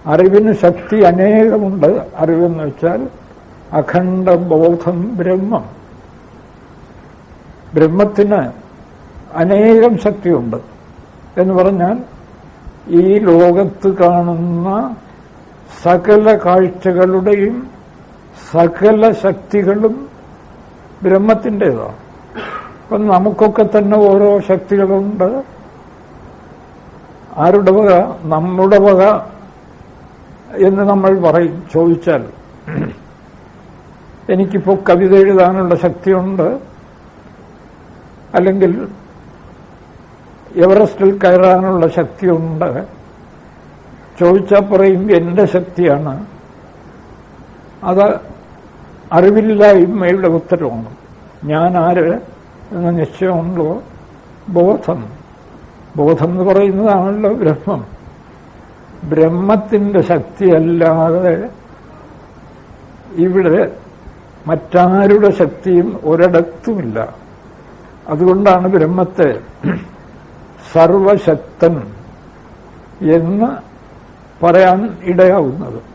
അറിവിന് ശക്തി അനേകമുണ്ട്. അറിവെന്ന് വെച്ചാൽ അഖണ്ഡ ബോധം ബ്രഹ്മം. ബ്രഹ്മത്തിന് അനേകം ശക്തിയുണ്ട് എന്ന് പറഞ്ഞാൽ ഈ ലോകത്ത് കാണുന്ന സകല കാഴ്ചകളുടെയും സകല ശക്തികളും ബ്രഹ്മത്തിൻ്റെതാണ്. അപ്പം നമുക്കൊക്കെ തന്നെ ഓരോ ശക്തികളുണ്ട്. ആരുടെ വക? നമ്മുടെ വക എന്ന് നമ്മൾ പറയും. ചോദിച്ചാൽ എനിക്കിപ്പോൾ കവിത എഴുതാനുള്ള ശക്തിയുണ്ട്, അല്ലെങ്കിൽ എവറസ്റ്റിൽ കയറാനുള്ള ശക്തിയുണ്ട്. ചോദിച്ചാൽ പറയും എന്റെ ശക്തിയാണ്. അത് അറിവില്ലായ്മയുടെ ഉത്തരവാണ്. ഞാൻ ആര് എന്ന നിശ്ചയമുണ്ടോ? ബോധം. ബോധം എന്ന് പറയുന്നതാണല്ലോ ബ്രഹ്മം. ബ്രഹ്മത്തിന്റെ ശക്തിയല്ലാതെ ഇവിടെ മറ്റാരുടെ ശക്തിയും ഒരിടത്തുമില്ല. അതുകൊണ്ടാണ് ബ്രഹ്മത്തെ സർവശക്തൻ എന്ന് പറയാൻ ഇടയാവുന്നത്.